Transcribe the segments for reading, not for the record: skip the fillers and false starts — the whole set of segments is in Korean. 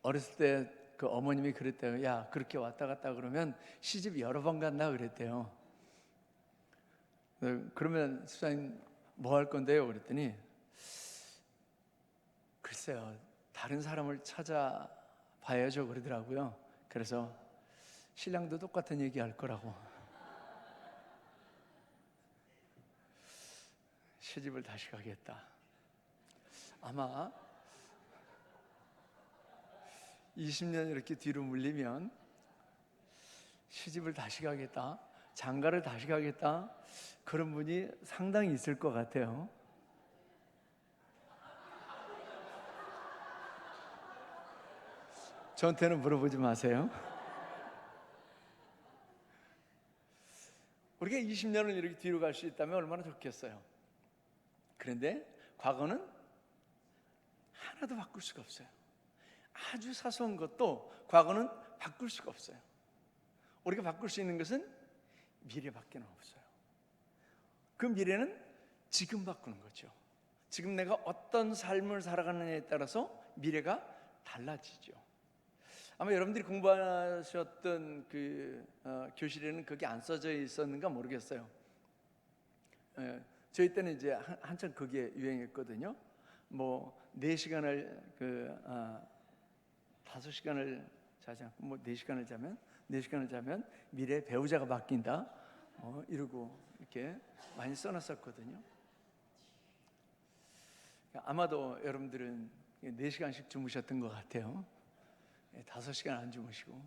어렸을 때 그 어머님이 그랬대요. 야, 그렇게 왔다 갔다 그러면 시집 여러 번 간다 그랬대요. 그러면 집사님 뭐 할 건데요? 그랬더니 글쎄요, 다른 사람을 찾아봐야죠 그러더라고요. 그래서 신랑도 똑같은 얘기 할 거라고. 시집을 다시 가겠다. 아마 20년 이렇게 뒤로 물리면 시집을 다시 가겠다, 장가를 다시 가겠다, 그런 분이 상당히 있을 것 같아요. 저한테는 물어보지 마세요. 우리가 20년을 이렇게 뒤로 갈 수 있다면 얼마나 좋겠어요. 그런데 과거는 하나도 바꿀 수가 없어요. 아주 사소한 것도 과거는 바꿀 수가 없어요. 우리가 바꿀 수 있는 것은 미래밖에 없어요. 그 미래는 지금 바꾸는 거죠. 지금 내가 어떤 삶을 살아가느냐에 따라서 미래가 달라지죠. 아마 여러분들이 공부하셨던 그 교실에는 그게 안 써져 있었는가 모르겠어요. 저희 때는 이제 한참 그게 유행했거든요. 뭐 4시간을 5시간을 자자, 뭐 4시간을 자면 미래 배우자가 바뀐다. 이러고 이렇게 많이 써놨었거든요. 아마도 여러분들은 4시간씩 주무셨던 것 같아요. 5시간 안 주무시고.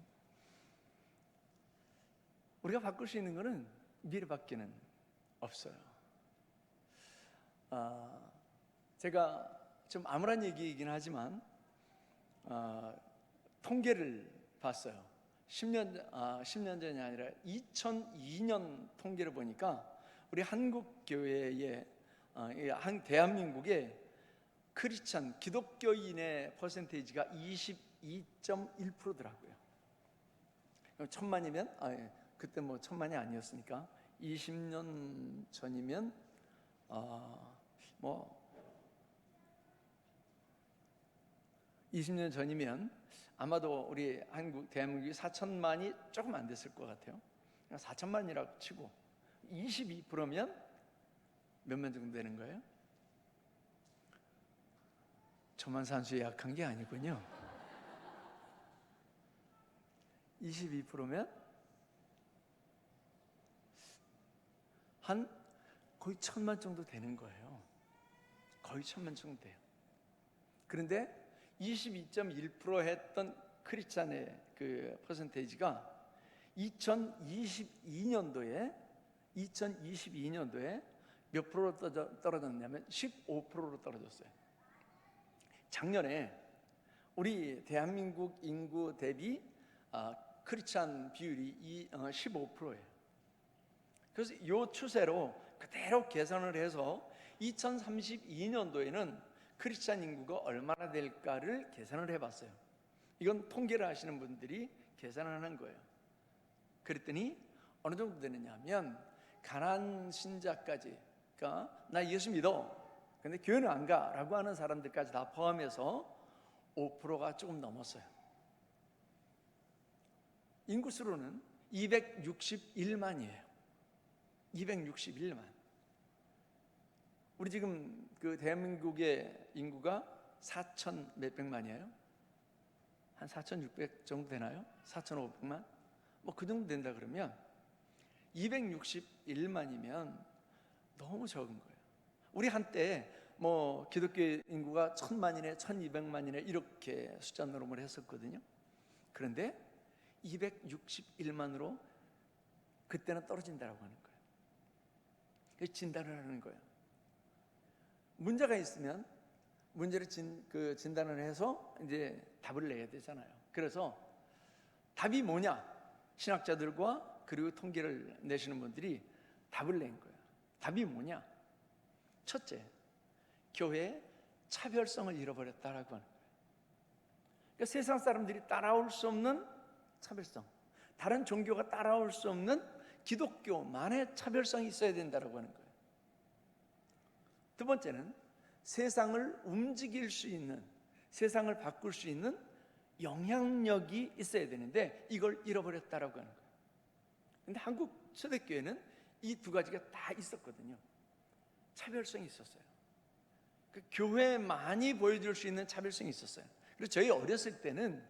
우리가 바꿀 수 있는 것은 미래밖에는 없어요. 제가 좀 암울한 얘기이긴 하지만 통계를 봤어요. 10년 전이 아니라 2002년 통계를 보니까 우리 한국 교회의 대한민국의 크리스찬 기독교인의 퍼센테이지가 22.1%더라고요. 1000만이면 그때 뭐 1000만이 아니었으니까 20년 전이면 뭐 20년 전이면 아마도 우리 대한민국이 4천만이 조금 안 됐을 것 같아요. 4천만이라고 치고 22%면 몇만 정도 되는 거예요? 저만 산수에 약한 게 아니군요. 22%면 한 거의 1000만 정도 되는 거예요. 거의 1000만 정도 돼요. 그런데 22.1% 했던 크리스찬의 그 퍼센테이지가 2022년도에 몇 프로로 떨어졌냐면 15%로 떨어졌어요. 작년에 우리 대한민국 인구 대비 크리스찬 비율이 15%예요. 그래서 이 추세로 그대로 계산을 해서 2032년도에는 크리스찬 인구가 얼마나 될까를 계산을 해봤어요. 이건 통계를 하시는 분들이 계산을 한 거예요. 그랬더니 어느 정도 되느냐 하면 가난한 신자까지, 그러니까 나 예수 믿어 근데 교회는 안 가라고 하는 사람들까지 다 포함해서 5%가 조금 넘었어요. 인구수로는 261만이에요. 261만. 우리 지금 그 대한민국의 인구가 4천 몇백만이에요. 한 4,600 정도 되나요? 4,500만? 뭐 그 정도 된다 그러면 261만이면 너무 적은 거예요. 우리 한때 뭐 기독교 인구가 1000만이네 1200만이네 이렇게 숫자 노름을 했었거든요. 그런데 261만으로 그때는 떨어진다고 하는 거예요. 그래서 진단을 하는 거예요. 문제가 있으면 문제를 진단을 해서 이제 답을 내야 되잖아요. 그래서 답이 뭐냐? 신학자들과 그리고 통계를 내시는 분들이 답을 낸 거예요. 답이 뭐냐? 첫째, 교회의 차별성을 잃어버렸다라고 하는 거예요. 그러니까 세상 사람들이 따라올 수 없는 차별성, 다른 종교가 따라올 수 없는 기독교만의 차별성이 있어야 된다라고 하는 거예요. 두 번째는 세상을 움직일 수 있는, 세상을 바꿀 수 있는 영향력이 있어야 되는데 이걸 잃어버렸다라고 하는 거예요. 근데 한국 초대교회는 이 두 가지가 다 있었거든요. 차별성이 있었어요. 그 교회만이 보여줄 수 있는 차별성이 있었어요. 그래서 저희 어렸을 때는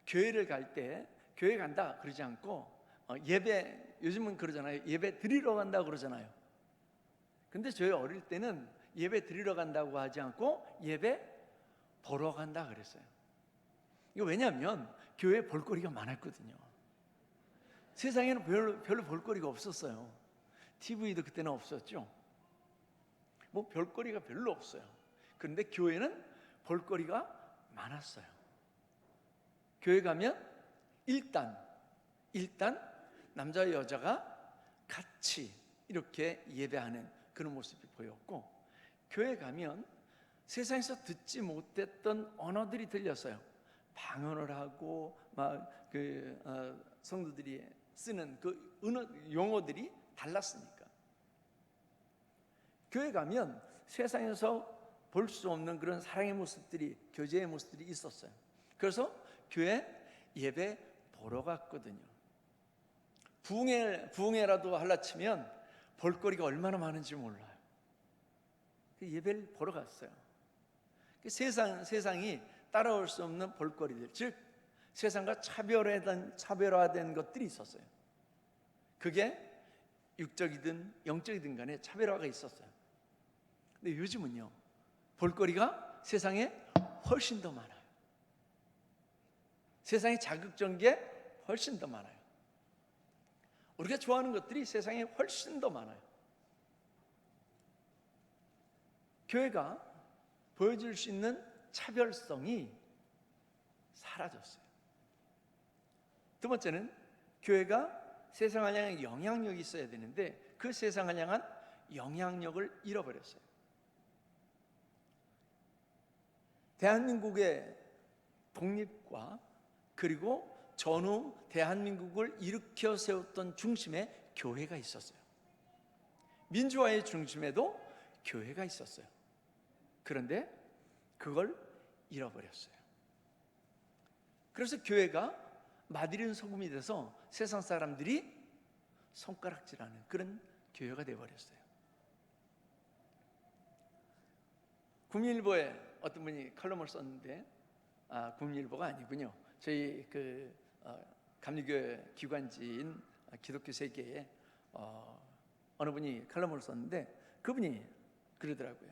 교회를 갈 때 교회 간다 그러지 않고 예배, 요즘은 그러잖아요. 예배 드리러 간다 그러잖아요. 근데 저희 어릴 때는 예배 드리러 간다고 하지 않고 예배 보러 간다 그랬어요. 이거 왜냐하면 교회에 볼거리가 많았거든요. 세상에는 별로 볼거리가 없었어요. TV도 그때는 없었죠. 뭐 별거리가 별로 없어요. 그런데 교회는 볼거리가 많았어요. 교회 가면 일단 남자와 여자가 같이 이렇게 예배하는 그런 모습이 보였고, 교회 가면 세상에서 듣지 못했던 언어들이 들렸어요. 방언을 하고 막 성도들이 쓰는 그 용어들이 달랐으니까. 교회 가면 세상에서 볼 수 없는 그런 사랑의 모습들이, 교제의 모습들이 있었어요. 그래서 교회 예배 보러 갔거든요. 부흥회라도 하려 치면 볼거리가 얼마나 많은지 몰라요. 예배를 보러 갔어요. 세상이 따라올 수 없는 볼거리들, 즉 세상과 차별화된 것들이 있었어요. 그게 육적이든 영적이든 간에 차별화가 있었어요. 근데 요즘은요, 볼거리가 세상에 훨씬 더 많아요. 세상에 자극적인 게 훨씬 더 많아요. 우리가 좋아하는 것들이 세상에 훨씬 더 많아요. 교회가 보여줄 수 있는 차별성이 사라졌어요. 두 번째는 교회가 세상을 향한 영향력이 있어야 되는데 그 세상을 향한 영향력을 잃어버렸어요. 대한민국의 독립과 그리고 전후 대한민국을 일으켜 세웠던 중심에 교회가 있었어요. 민주화의 중심에도 교회가 있었어요. 그런데 그걸 잃어버렸어요. 그래서 교회가 마디른 소금이 돼서 세상 사람들이 손가락질하는 그런 교회가 되어버렸어요. 국민일보에 어떤 분이 칼럼을 썼는데, 국민일보가 아니군요. 저희 감리교회 기관지인 기독교 세계에 어느 분이 칼럼을 썼는데 그분이 그러더라고요.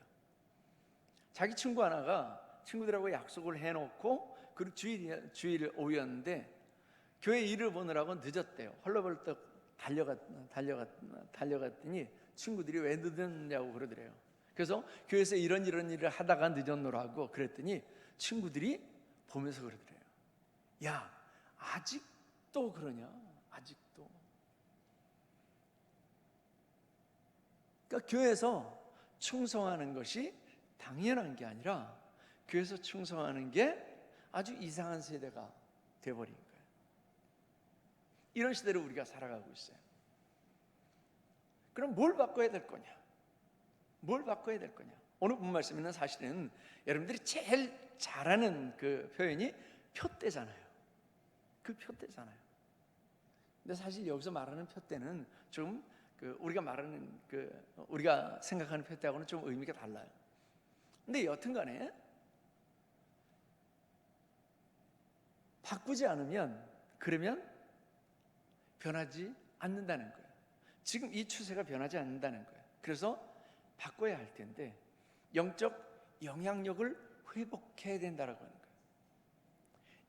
자기 친구 하나가 친구들하고 약속을 해놓고 그리고 주일 오후였는데 교회 일을 보느라고 늦었대요. 헐레벌떡 달려갔더니 친구들이 왜 늦었냐고 그러더래요. 그래서 교회에서 이런 일을 하다가 늦었노라고 그랬더니 친구들이 보면서 그러더래요. 야, 아직도 그러냐? 아직도. 그러니까 교회에서 충성하는 것이 당연한 게 아니라 교회에서 충성하는 게 아주 이상한 세대가 되어버린 거예요. 이런 시대를 우리가 살아가고 있어요. 그럼 뭘 바꿔야 될 거냐? 뭘 바꿔야 될 거냐? 오늘 본 말씀에는 사실은 여러분들이 제일 잘하는 그 표현이 표대잖아요. 그 표대잖아요. 근데 사실 여기서 말하는 표대는 좀 우리가 생각하는 표대하고는 좀 의미가 달라요. 근데 여튼간에 바꾸지 않으면 그러면 변하지 않는다는 거예요. 지금 이 추세가 변하지 않는다는 거예요. 그래서 바꿔야 할 텐데 영적 영향력을 회복해야 된다라고 하는 거예요.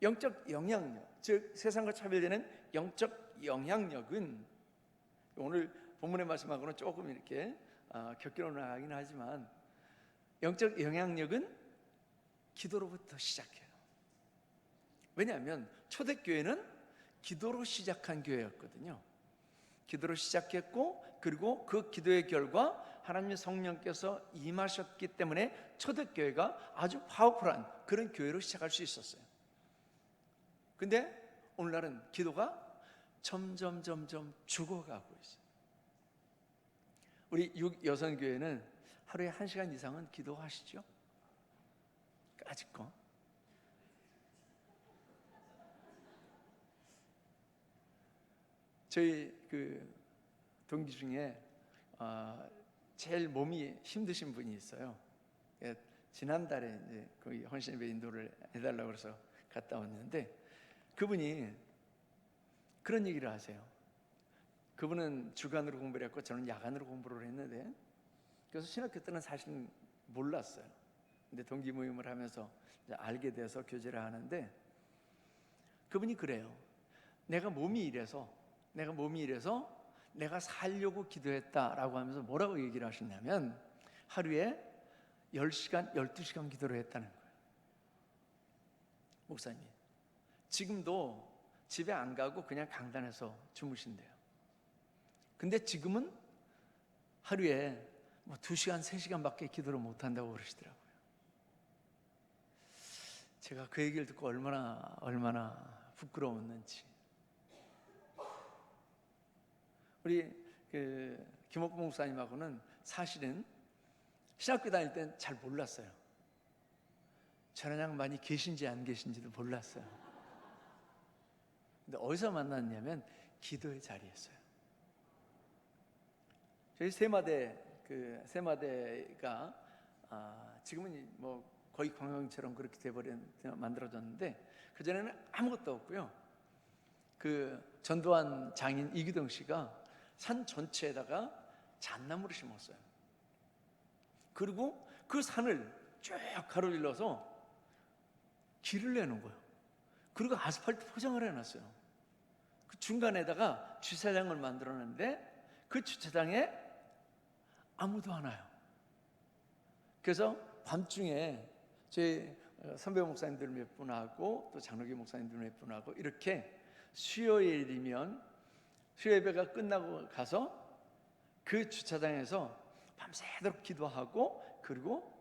영적 영향력, 즉 세상과 차별되는 영적 영향력은 오늘 본문의 말씀하고는 조금 이렇게 격결로 나가긴 하지만 영적 영향력은 기도로부터 시작해요. 왜냐하면 초대교회는 기도로 시작한 교회였거든요. 기도로 시작했고 그리고 그 기도의 결과 하나님의 성령께서 임하셨기 때문에 초대교회가 아주 파워풀한 그런 교회로 시작할 수 있었어요. 근데 오늘날은 기도가 점점 죽어가고 있어요. 우리 여성교회는 하루에 1시간 이상은 기도하시죠? 아직도. 저희 그 동기 중에 제일 몸이 힘드신 분이 있어요. 예, 지난달에 이제 거기 헌신예배 인도를 해달라고 해서 갔다 왔는데, 그분이 그런 얘기를 하세요. 그분은 주간으로 공부를 했고 저는 야간으로 공부를 했는데, 그래서 신학교 때는 사실 몰랐어요. 근데 동기 모임을 하면서 이제 알게 돼서 교제를 하는데, 그분이 그래요. 내가 몸이 이래서 내가 살려고 기도했다라고 하면서 뭐라고 얘기를 하셨냐면, 하루에 10시간, 12시간 기도를 했다는 거예요. 목사님이 지금도 집에 안 가고 그냥 강단에서 주무신대요. 근데 지금은 하루에 뭐 2시간, 3시간밖에 기도를 못한다고 그러시더라고요. 제가 그 얘기를 듣고 얼마나 부끄러웠는지. 우리 그 김옥봉 목사님하고는 사실은 신학교 다닐 땐 잘 몰랐어요. 저런 양반이 계신지 안 계신지도 몰랐어요. 근데 어디서 만났냐면 기도의 자리였어요. 저희 세마대가 지금은 뭐 거의 관광처럼 그렇게 만들어졌는데, 그 전에는 아무것도 없고요. 그 전두환 장인 이기동 씨가 산 전체에다가 잣나무를 심었어요. 그리고 그 산을 쭉 가로질러서 길을 내는 거예요. 그리고 아스팔트 포장을 해놨어요. 그 중간에다가 주차장을 만들었는데 그 주차장에 아무도 안 와요. 그래서 밤중에 제 선배 목사님들 몇 분하고 또 장로교 목사님들 몇 분하고 이렇게 수요일이면 수요예배가 끝나고 가서 그 주차장에서 밤새도록 기도하고, 그리고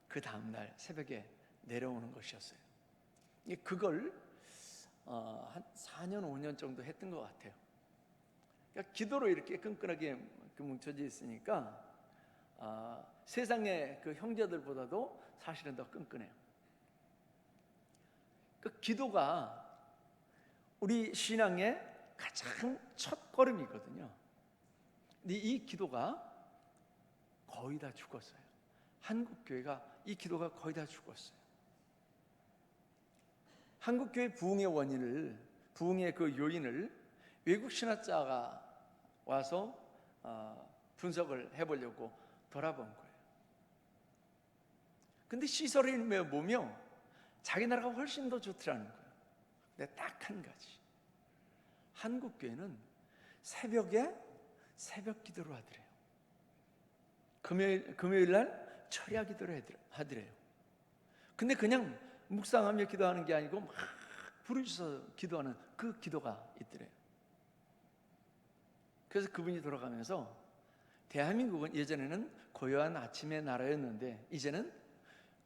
그 다음날 새벽에 내려오는 것이었어요. 그걸 한 4년 5년 정도 했던 것 같아요. 그러니까 기도로 이렇게 끈끈하게 뭉쳐져 있으니까 세상의 그 형제들보다도 사실은 더 끈끈해요. 그 기도가 우리 신앙의 가장 첫 걸음이거든요. 근데 이 기도가 거의 다 죽었어요. 한국교회가 이 기도가 거의 다 죽었어요. 한국교회 부흥의 그 요인을 외국 신학자가 와서 분석을 해보려고 돌아본 거예요. 근데 시설이 뭐며 자기 나라가 훨씬 더 좋더라는 거예요. 근데 딱 한 가지, 한국교회는 새벽에 새벽 기도를 하더래요. 금요일 날 철야 기도를 하더래요. 근데 그냥 묵상하며 기도하는 게 아니고 막 부르짖어서 기도하는 그 기도가 있더래요. 그래서 그분이 돌아가면서 대한민국은 예전에는 고요한 아침의 나라였는데 이제는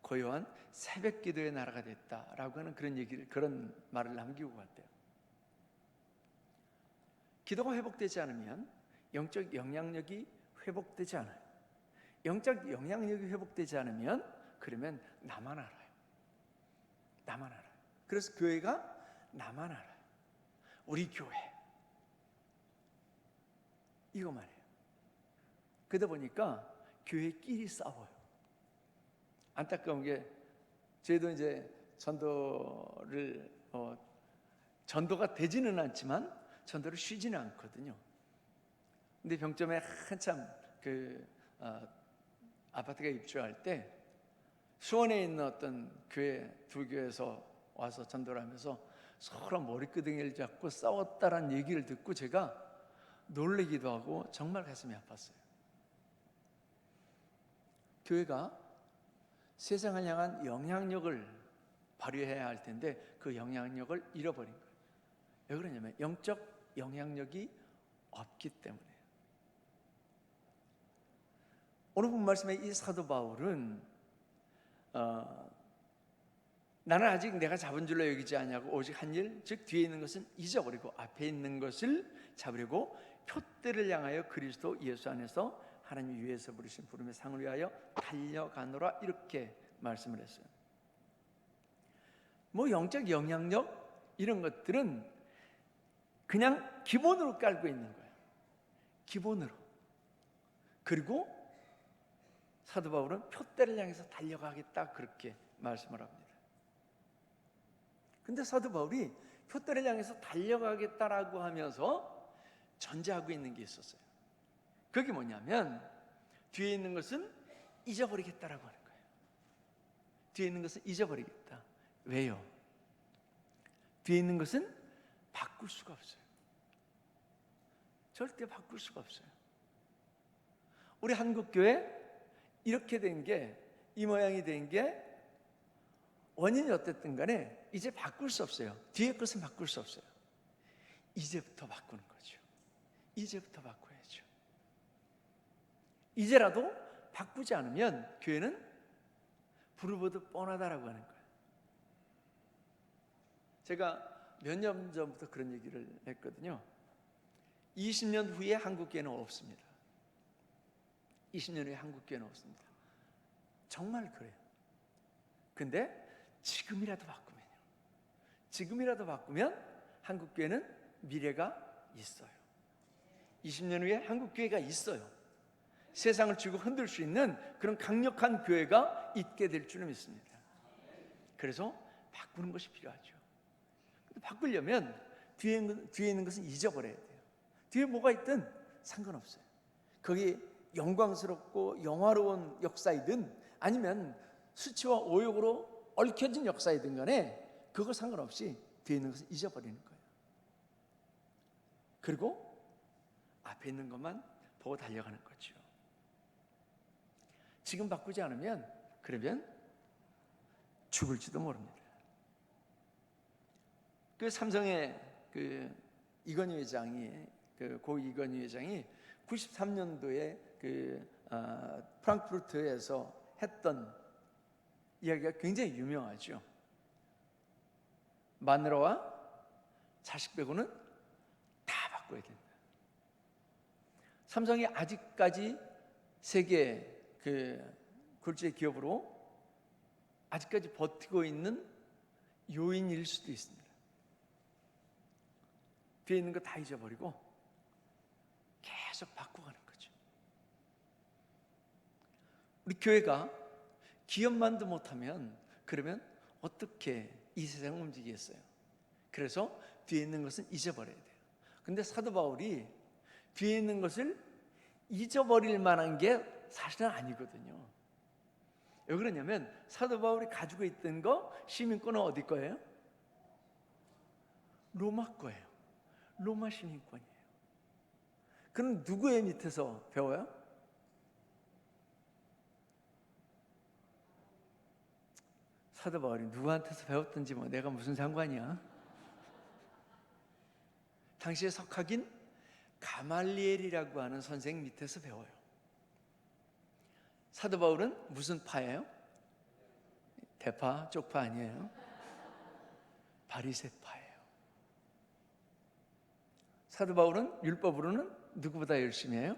고요한 새벽 기도의 나라가 됐다라고 하는 그런 말을 남기고 갔대요. 기도가 회복되지 않으면 영적 영향력이 회복되지 않아요. 영적 영향력이 회복되지 않으면 그러면 나만 알아요. 나만 알아요. 그래서 교회가 나만 알아요. 우리 교회 이거 말이에요. 그러다 보니까 교회끼리 싸워요. 안타까운 게 저희도 이제 전도가 되지는 않지만 전도를 쉬지는 않거든요. 근데 병점에 한참 아파트가 입주할 때 수원에 있는 어떤 두 교회에서 와서 전도를 하면서 서로 머리끄댕이를 잡고 싸웠다라는 얘기를 듣고 제가 놀라기도 하고 정말 가슴이 아팠어요. 교회가 세상을 향한 영향력을 발휘해야 할 텐데 그 영향력을 잃어버린 거예요. 왜 그러냐면 영적 영향력이 없기 때문에요. 오늘 본 말씀에 이 사도 바울은 나는 아직 내가 잡은 줄로 여기지 아니하고 오직 한 일, 즉 뒤에 있는 것은 잊어버리고 앞에 있는 것을 잡으려고 표대를 향하여 그리스도 예수 안에서 하나님 위에서 부르신 부름의 상을 위하여 달려가노라, 이렇게 말씀을 했어요. 뭐 영적 영향력 이런 것들은 그냥 기본으로 깔고 있는 거예요. 기본으로. 그리고 사도 바울은 표대를 향해서 달려가겠다 그렇게 말씀을 합니다. 근데 사도 바울이 표대를 향해서 달려가겠다라고 하면서 전제하고 있는 게 있었어요. 그게 뭐냐면 뒤에 있는 것은 잊어버리겠다라고 하는 거예요. 뒤에 있는 것은 잊어버리겠다. 왜요? 뒤에 있는 것은 바꿀 수가 없어요. 절대 바꿀 수가 없어요. 우리 한국교회 이렇게 된 게, 이 모양이 된 게 원인이 어땠든 간에 이제 바꿀 수 없어요. 뒤에 것은 바꿀 수 없어요. 이제부터 바꾸는 거죠. 이제부터 바꿔야죠. 이제라도 바꾸지 않으면 교회는 불을 보듯 뻔하다라고 하는 거예요. 제가 몇 년 전부터 그런 얘기를 했거든요. 20년 후에 한국교회는 없습니다. 20년 후에 한국교회는 없습니다. 정말 그래요. 근데 지금이라도 바꾸면요. 지금이라도 바꾸면 한국교회는 미래가 있어요. 20년 후에 한국교회가 있어요. 세상을 쥐고 흔들 수 있는 그런 강력한 교회가 있게 될 줄은 믿습니다. 그래서 바꾸는 것이 필요하죠. 근데 바꾸려면 뒤에 있는 것은 잊어버려야 돼요. 뒤에 뭐가 있든 상관없어요. 거기 영광스럽고 영화로운 역사이든 아니면 수치와 오욕으로 얽혀진 역사이든 간에 그거 상관없이 뒤에 있는 것은 잊어버리는 거예요. 그리고 앞에 있는 것만 보고 달려가는 거죠. 지금 바꾸지 않으면 그러면 죽을지도 모릅니다. 그 삼성의 그 이건희 회장이 고 이건희 회장이 93년도에 프랑크푸르트에서 했던 이야기가 굉장히 유명하죠. 마누라와 자식 빼고는 다 바꿔야 된다. 삼성이 아직까지 세계 굴지의 기업으로 아직까지 버티고 있는 요인일 수도 있습니다. 뒤에 있는 거 다 잊어버리고 계속 바꿔가는 거죠. 우리 교회가 기업만도 못하면 그러면 어떻게 이 세상을 움직이겠어요? 그래서 뒤에 있는 것은 잊어버려야 돼요. 근데 사도 바울이 뒤에 있는 것을 잊어버릴 만한 게 사실은 아니거든요. 왜 그러냐면 사도 바울이 가지고 있던 거 시민권은 어디 거예요? 로마 거예요. 로마 시민권이에요. 그럼 누구의 밑에서 배워요? 사도 바울이 누구한테서 배웠든지 뭐 내가 무슨 상관이야? 당시에 석학인 가말리엘이라고 하는 선생 밑에서 배워요. 사도 바울은 무슨 파예요? 대파, 쪽파 아니에요? 바리새파예요. 사도 바울은 율법으로는 누구보다 열심히 해요?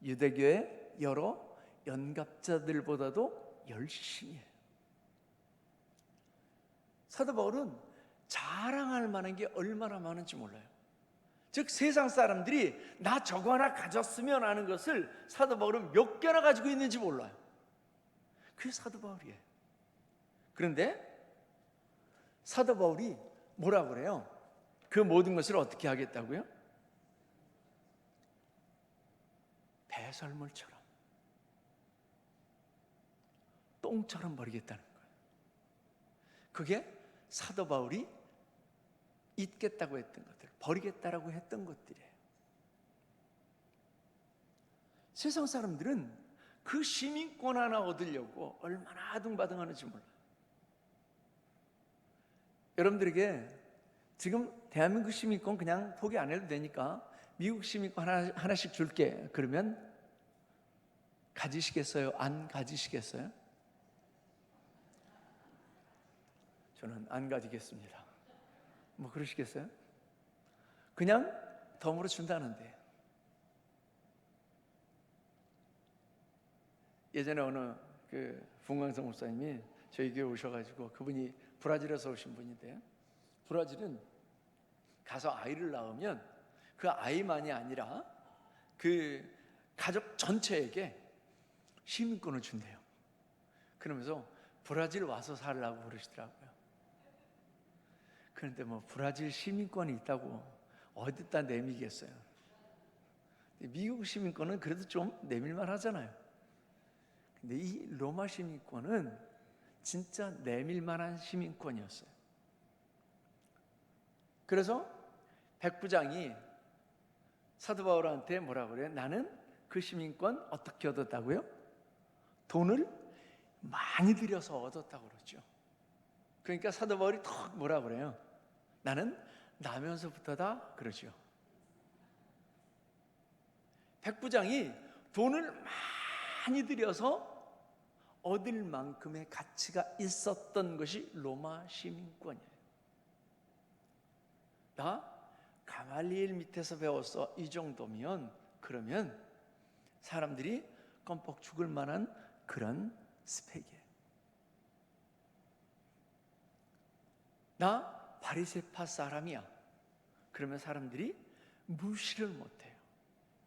유대교의 여러 연갑자들보다도 열심히 해요. 사도 바울은 자랑할 만한 게 얼마나 많은지 몰라요. 즉 세상 사람들이 나 저거 하나 가졌으면 하는 것을 사도 바울은 몇 개나 가지고 있는지 몰라요. 그게 사도 바울이에요. 그런데 사도 바울이 뭐라고 그래요? 그 모든 것을 어떻게 하겠다고요? 배설물처럼 똥처럼 버리겠다는 거예요. 그게 사도 바울이 잊겠다고 했던 것들, 버리겠다라고 했던 것들이에요. 세상 사람들은 그 시민권 하나 얻으려고 얼마나 아둥바둥하는지 몰라요. 여러분들에게 지금 대한민국 시민권 그냥 포기 안 해도 되니까 미국 시민권 하나씩 줄게. 그러면 가지시겠어요? 안 가지시겠어요? 저는 안 가지겠습니다. 뭐 그러시겠어요? 그냥 덤으로 준다는데. 예전에 어느 분광성 목사님이 저희 교회 오셔가지고 그분이 브라질에서 오신 분인데요. 브라질은 가서 아이를 낳으면 그 아이만이 아니라 그 가족 전체에게 시민권을 준대요. 그러면서 브라질 와서 살라고 그러시더라고요. 그런데 뭐 브라질 시민권이 있다고 어디다 내미겠어요? 미국 시민권은 그래도 좀 내밀만 하잖아요. 근데 이 로마 시민권은 진짜 내밀만한 시민권이었어요. 그래서 백부장이 사도 바울한테 뭐라 그래요? 나는 그 시민권 어떻게 얻었다고요? 돈을 많이 들여서 얻었다고 그러죠. 그러니까 사도 바울이 턱 뭐라 그래요? 나는 나면서부터다 그러죠. 백부장이 돈을 많이 들여서 얻을 만큼의 가치가 있었던 것이 로마 시민권이에요. 나 가말리엘 밑에서 배웠어. 이 정도면 그러면 사람들이 껌뻑 죽을 만한 그런 스펙이에요. 나 바리새파 사람이야. 그러면 사람들이 무시를 못해요.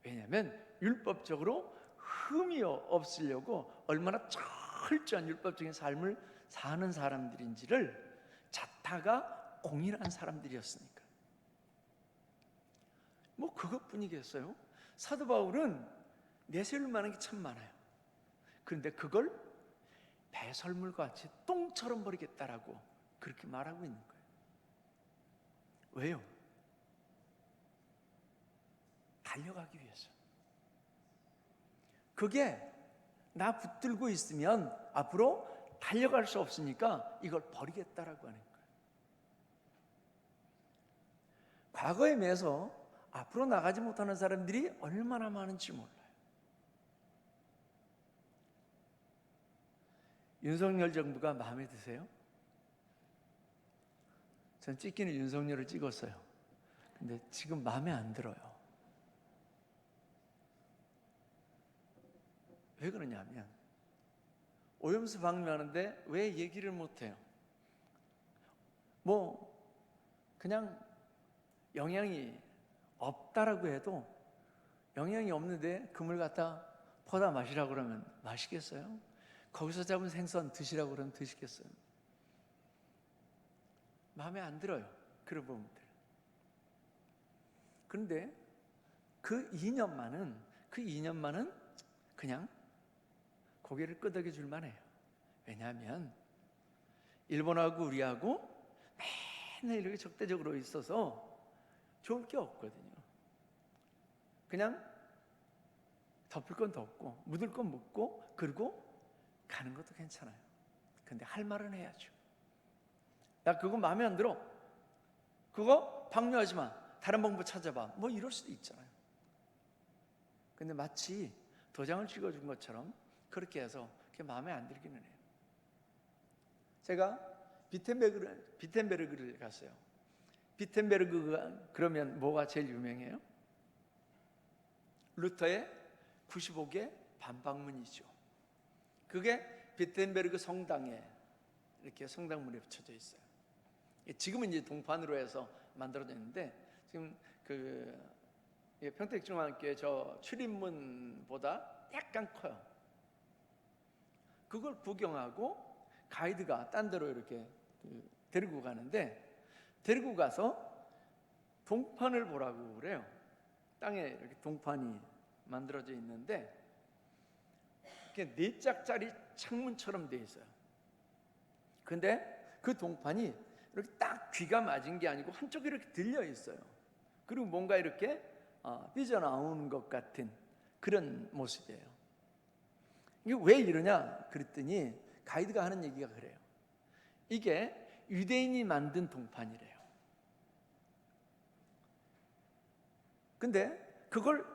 왜냐하면 율법적으로 흠이 없으려고 얼마나 철저한 율법적인 삶을 사는 사람들인지를 자타가 공인한 사람들이었으니까. 뭐 그것뿐이겠어요? 사도 바울은 내세울 만한 게 참 많아요. 그런데 그걸 배설물과 같이 똥처럼 버리겠다라고 그렇게 말하고 있는 거예요. 왜요? 달려가기 위해서. 그게 나 붙들고 있으면 앞으로 달려갈 수 없으니까 이걸 버리겠다라고 하는 거예요. 과거에 매서 앞으로 나가지 못하는 사람들이 얼마나 많은지 몰라요. 윤석열 정부가 마음에 드세요? 전 찍기는 윤석열을 찍었어요. 근데 지금 마음에 안 들어요. 왜 그러냐면 오염수 방류하는데 왜 얘기를 못해요? 뭐 그냥 영향이 없다라고 해도 영향이 없는데 그물 갖다 퍼다 마시라고 그러면 마시겠어요? 거기서 잡은 생선 드시라고 그러면 드시겠어요? 마음에 안 들어요. 그런 부분들. 그런데 그 2년만은 그냥 고개를 끄덕여 줄 만해요. 왜냐하면 일본하고 우리하고 맨날 이렇게 적대적으로 있어서 좋을 게 없거든요. 그냥 덮을 건 덮고 묻을 건 묻고 그리고 가는 것도 괜찮아요. 근데 할 말은 해야죠. 나 그거 마음에 안 들어. 그거 방류하지 마. 다른 방법 찾아봐. 뭐 이럴 수도 있잖아요. 근데 마치 도장을 찍어준 것처럼 그렇게 해서 그게 마음에 안 들기는 해요. 제가 비텐베르그를 갔어요. 비텐베르그가 그러면 뭐가 제일 유명해요? 루터의 95개 반박문이죠. 그게 비텐베르그 성당에 이렇게 성당문에 붙여져 있어요. 지금은 이제 동판으로 해서 만들어졌는데 지금 그 평택중앙교회 저 출입문보다 약간 커요. 그걸 구경하고 가이드가 딴 데로 이렇게 데리고 가는데 데리고 가서 동판을 보라고 그래요. 땅에 이렇게 동판이 만들어져 있는데 이렇게 4짝짜리 창문처럼 돼 있어요. 근데 그 동판이 이렇게 딱 귀가 맞은 게 아니고 한쪽이 이렇게 들려 있어요. 그리고 뭔가 이렇게 삐져나오는 것 같은 그런 모습이에요. 이게 왜 이러냐 그랬더니 가이드가 하는 얘기가 그래요. 이게 유대인이 만든 동판이래요. 근데 그걸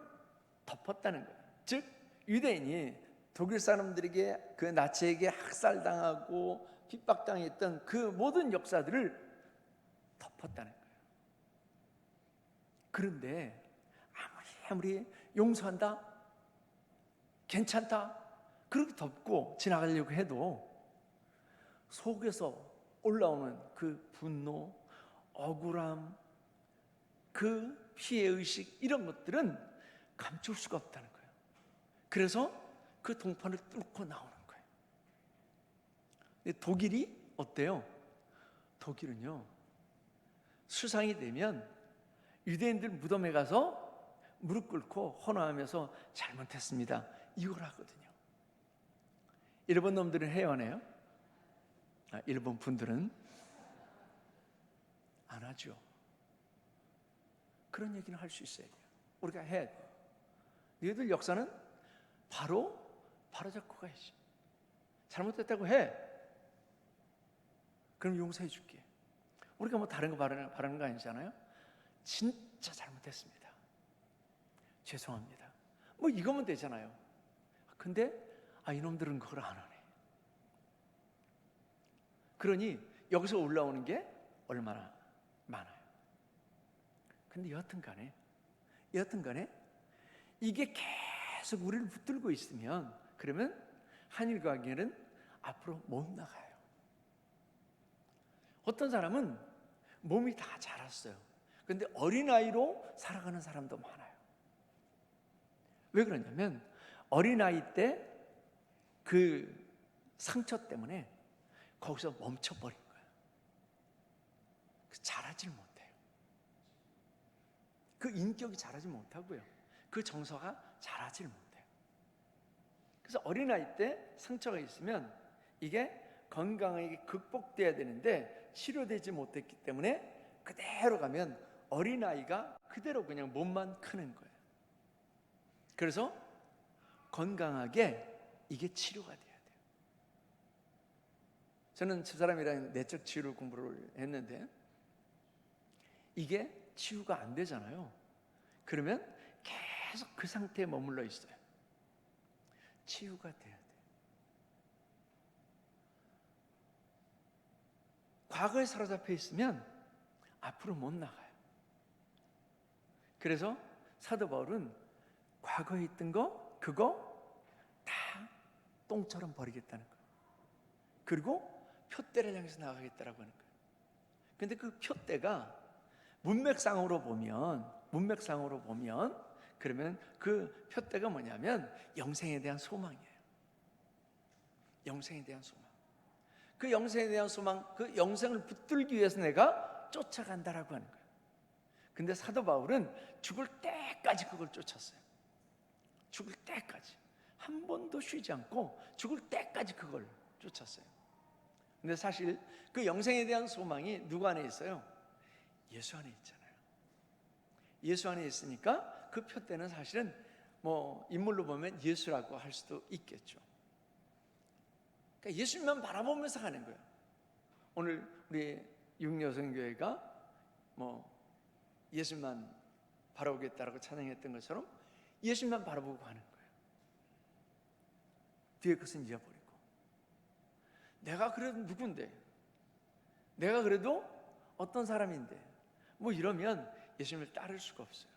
덮었다는 거예요. 즉 유대인이 독일 사람들에게 그 나치에게 학살당하고 핍박당했던 그 모든 역사들을 덮었다는 거예요. 그런데 아무리 용서한다, 괜찮다 그렇게 덮고 지나가려고 해도 속에서 올라오는 그 분노, 억울함, 그 피해의식 이런 것들은 감출 수가 없다는 거예요. 그래서 그 동판을 뚫고 나오는 거예요. 근데 독일이 어때요? 독일은요, 수상이 되면 유대인들 무덤에 가서 무릎 꿇고 헌화하면서 잘못했습니다, 이걸 하거든요. 일본 놈들은 해요, 안 해요? 일본 분들은 안 하죠. 그런 얘기는 할 수 있어야 돼요. 우리가 해야 돼요. 너희들 역사는 바로 잡고 가야지. 잘못했다고 해. 그럼 용서해 줄게. 우리가 뭐 다른 거 바라는 거 아니잖아요. 진짜 잘못했습니다, 죄송합니다, 뭐 이거면 되잖아요. 근데 이놈들은 그걸 안 하네. 그러니 여기서 올라오는 게 얼마나 많아요. 근데 여하튼 간에 이게 계속 우리를 붙들고 있으면, 그러면 한일 관계는 앞으로 못 나가요. 어떤 사람은 몸이 다 자랐어요. 근데 어린아이로 살아가는 사람도 많아요. 왜 그러냐면 어린아이 때 그 상처 때문에 거기서 멈춰버린 거예요. 자라질 못해요. 그 인격이 자라지 못하고요, 그 정서가 자라질 못해요. 그래서 어린아이 때 상처가 있으면 이게 건강하게 극복돼야 되는데 치료되지 못했기 때문에 그대로 가면 어린아이가 그대로 그냥 몸만 크는 거예요. 그래서 건강하게 이게 치료가 돼야 돼요. 저는 집사람이랑 내적 치유 공부를 했는데 이게 치유가 안 되잖아요. 그러면 계속 그 상태에 머물러 있어요. 치유가 돼야 돼요. 과거에 사로잡혀 있으면 앞으로 못 나가요. 그래서 사도 바울은 과거에 있던 그거 다 똥처럼 버리겠다는 거예요. 그리고 표대를 향해서 나가겠다라고 하는 거예요. 근데 그 표대가 문맥상으로 보면 그러면 그 표대가 뭐냐면 영생에 대한 소망이에요. 영생에 대한 소망. 그 영생에 대한 소망, 그 영생을 붙들기 위해서 내가 쫓아간다라고 하는 거예요. 근데 사도 바울은 죽을 때까지 그걸 쫓았어요. 죽을 때까지. 한 번도 쉬지 않고 죽을 때까지 그걸 쫓았어요. 근데 사실 그 영생에 대한 소망이 누구 안에 있어요? 예수 안에 있잖아요. 예수 안에 있으니까 그 표대는 사실은 뭐 인물로 보면 예수라고 할 수도 있겠죠. 그러니까 예수님만 바라보면서 가는 거예요. 오늘 우리 육여성교회가 뭐 예수님만 바라보겠다라고 찬양했던 것처럼 예수님만 바라보고 가는 거예요. 뒤에 것은 잊어버리고. 내가 그래도 누군데, 내가 그래도 어떤 사람인데 뭐 이러면 예수님을 따를 수가 없어요.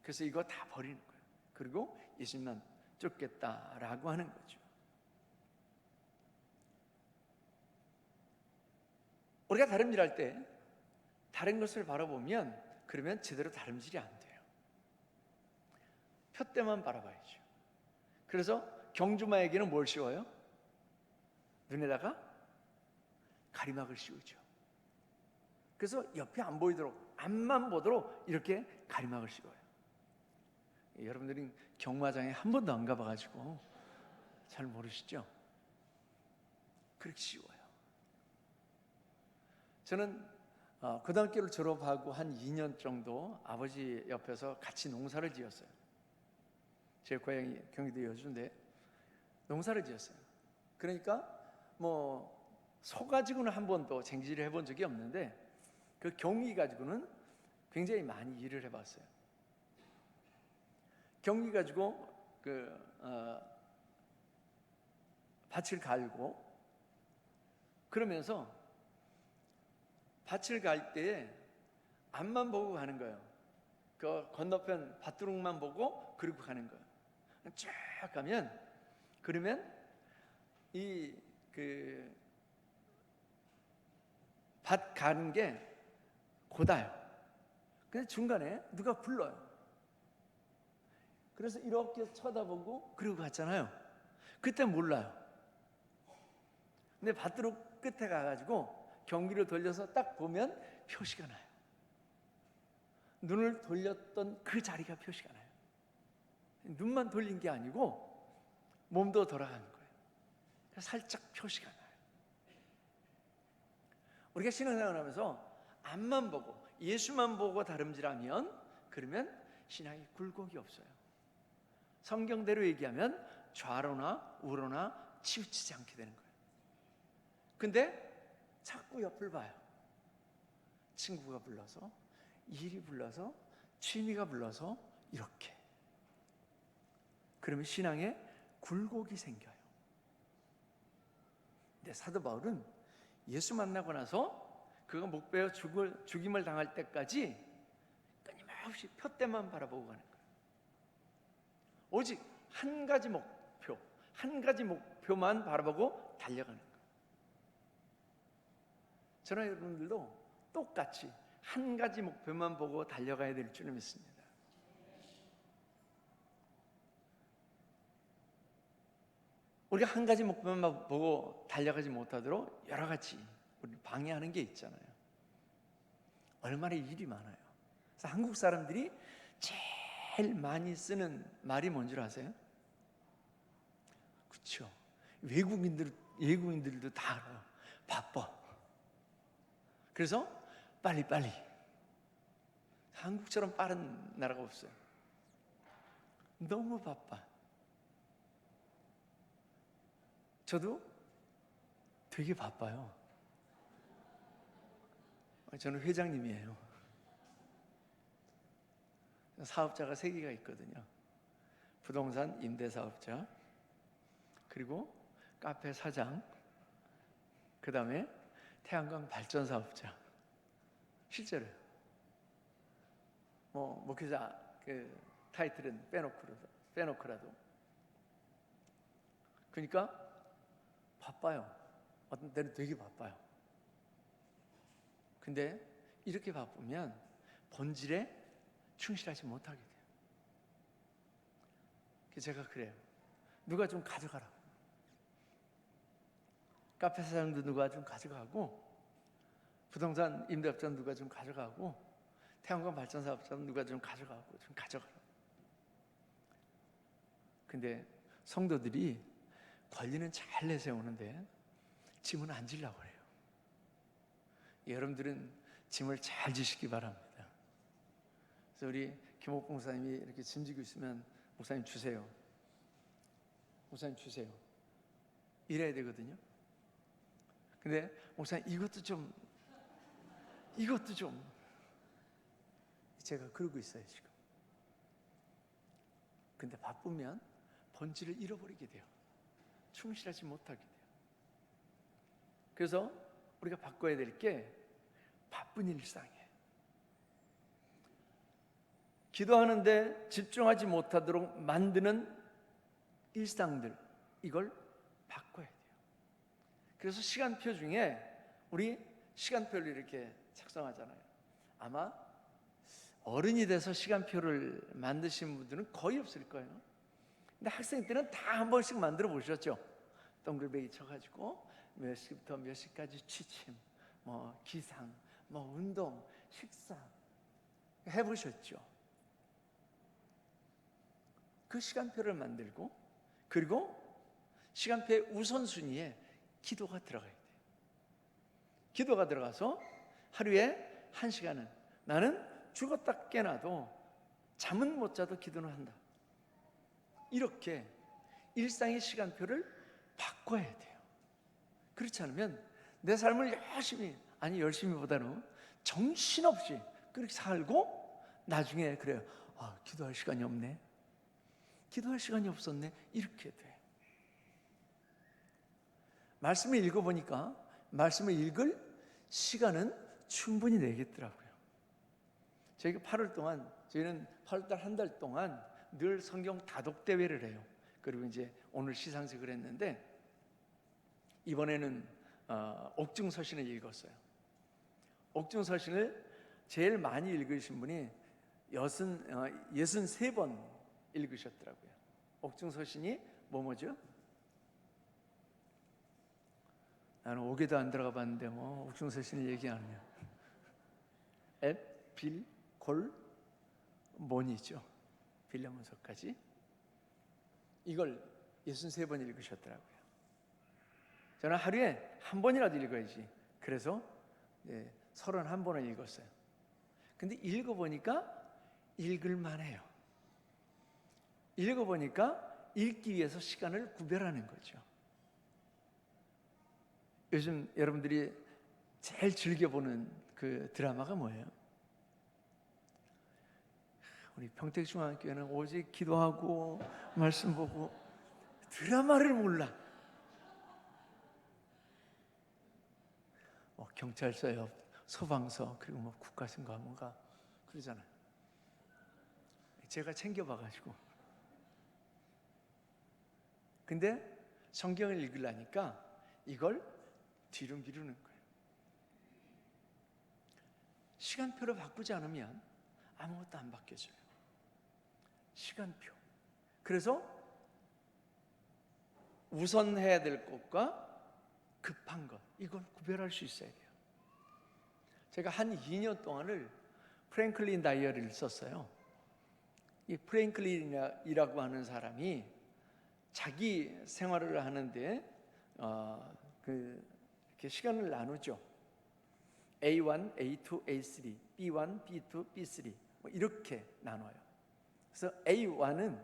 그래서 이거 다 버리는 거예요. 그리고 예수님만 쫓겠다라고 하는 거죠. 우리가 다름질할 때 다른 것을 바라보면 그러면 제대로 다름질이 안 돼요. 표대만 바라봐야죠. 그래서 경주마에게는 뭘 씌워요? 눈에다가 가리막을 씌우죠. 그래서 옆이 안 보이도록, 앞만 보도록 이렇게 가리막을 씌워요. 여러분들이 경마장에 한 번도 안 가봐가지고 잘 모르시죠? 그렇게 씌워요. 저는 고등학교를 졸업하고 한 2년 정도 아버지 옆에서 같이 농사를 지었어요. 제 고향이 경기도 여주인데 농사를 지었어요. 그러니까 뭐 소 가지고는 한 번도 쟁질을 해본 적이 없는데 그 경위 가지고는 굉장히 많이 일을 해봤어요. 경위 가지고 밭을 갈고 그러면서 밭을 갈 때에 앞만 보고 가는 거예요. 그 건너편 밭두룩만 보고 그리고 가는 거예요. 쭉 가면 그러면 이 밭 가는 게 고다요. 근데 중간에 누가 불러요. 그래서 이렇게 쳐다보고 그러고 갔잖아요. 그때 몰라요. 근데 밭으로 끝에 가가지고 경기를 돌려서 딱 보면 표시가 나요. 눈을 돌렸던 그 자리가 표시가 나요. 눈만 돌린 게 아니고 몸도 돌아가는 거예요. 살짝 표시가 나요. 우리가 신앙생활을 하면서 앞만 보고 예수만 보고 다름질하면 그러면 신앙이 굴곡이 없어요. 성경대로 얘기하면 좌로나 우로나 치우치지 않게 되는 거예요. 근데 자꾸 옆을 봐요. 친구가 불러서, 일이 불러서, 취미가 불러서 이렇게. 그러면 신앙에 굴곡이 생겨요. 근데 사도 바울은 예수 만나고 나서 그가 목베어 죽임을 당할 때까지 끊임없이 표대만 바라보고 가는 거예요. 오직 한 가지 목표만 바라보고 달려가는 거예요. 저는 여러분들도 똑같이 한 가지 목표만 보고 달려가야 될 줄 믿습니다. 우리가 한 가지 목표만 보고 달려가지 못하도록 여러 가지 우리 방해하는 게 있잖아요. 얼마나 일이 많아요. 그래서 한국 사람들이 제일 많이 쓰는 말이 뭔 줄 아세요? 그렇죠. 외국인들도 다 알아요. 바빠. 그래서 빨리빨리. 한국처럼 빠른 나라가 없어요. 너무 바빠. 저도 되게 바빠요. 저는 회장님이에요. 사업자가 3개가 있거든요. 부동산 임대사업자, 그리고 카페 사장, 그 다음에 태양광 발전사업자. 실제로요. 목회자 그 타이틀은 빼놓고라도. 그러니까 바빠요. 어떤 때는 되게 바빠요. 근데 이렇게 바쁘면 본질에 충실하지 못하게 돼요. 제가 그래요. 누가 좀 가져가라. 카페 사장도 누가 좀 가져가고, 부동산 임대업자는 누가 좀 가져가고, 태양광 발전사업자는 누가 좀 가져가고, 좀 가져가라. 근데 성도들이 권리는 잘 내세우는데 짐은 안 지려고 해요. 여러분들은 짐을 잘 지시기 바랍니다. 그래서 우리 김옥봉 목사님이 이렇게 짐 지고 있으면 목사님 주세요. 목사님 주세요. 이래야 되거든요. 근데 목사님 이것도 좀 제가 그러고 있어요 지금. 근데 바쁘면 본질을 잃어버리게 돼요. 충실하지 못하게 돼요. 그래서 우리가 바꿔야 될 게 바쁜 일상이에요. 기도하는데 집중하지 못하도록 만드는 일상들, 이걸 바꿔야 돼요. 그래서 시간표 중에 우리 시간표를 이렇게 작성하잖아요. 아마 어른이 돼서 시간표를 만드신 분들은 거의 없을 거예요. 근데 학생 때는 다 한 번씩 만들어 보셨죠? 동글뱅이 쳐가지고 몇 시부터 몇 시까지 취침, 기상, 운동, 식사 해보셨죠? 그 시간표를 만들고, 그리고 시간표의 우선순위에 기도가 들어가야 돼요. 기도가 들어가서 하루에 1시간은 나는 죽었다 깨나도 잠은 못 자도 기도는 한다. 이렇게 일상의 시간표를 바꿔야 돼요. 그렇지 않으면 내 삶을 열심히보다는 정신없이 그렇게 살고 나중에 그래요. 기도할 시간이 없네. 기도할 시간이 없었네. 이렇게 돼. 말씀을 읽어보니까 말씀을 읽을 시간은 충분히 내겠더라고요. 저희는 8월달 한 달 동안 늘 성경 다독 대회를 해요. 그리고 이제 오늘 시상식을 했는데 이번에는 옥중서신을 읽었어요. 옥중서신을 제일 많이 읽으신 분이 63번 읽으셨더라고요. 옥중서신이 뭐죠? 나는 옥에도 안 들어가 봤는데 뭐 옥중서신을 얘기하느냐. 앱, 빌, 골, mon이죠. 빌레몬서까지. 이걸 63번 읽으셨더라고요. 저는 하루에 한 번이라도 읽어야지. 그래서 31번을 읽었어요. 근데 읽어보니까 읽을만해요. 읽어보니까 읽기 위해서 시간을 구별하는 거죠. 요즘 여러분들이 제일 즐겨보는 그 드라마가 뭐예요? 우리 평택중앙교회는 오직 기도하고 말씀 보고 드라마를 몰라. 경찰서 옆 소방서 그리고 뭐 국가선거 뭔가 그러잖아요. 제가 챙겨봐가지고. 근데 성경을 읽으려니까 이걸 뒤로 미루는 거예요. 시간표를 바꾸지 않으면 아무것도 안 바뀌어져요. 시간표. 그래서 우선해야 될 것과 급한 것, 이걸 구별할 수 있어야 돼요. 제가 한 2년 동안을 프랭클린 다이어리를 썼어요. 이 프랭클린이라고 하는 사람이 자기 생활을 하는데 이렇게 시간을 나누죠. A1, A2, A3, B1, B2, B3 뭐 이렇게 나눠요. 그래서 A1은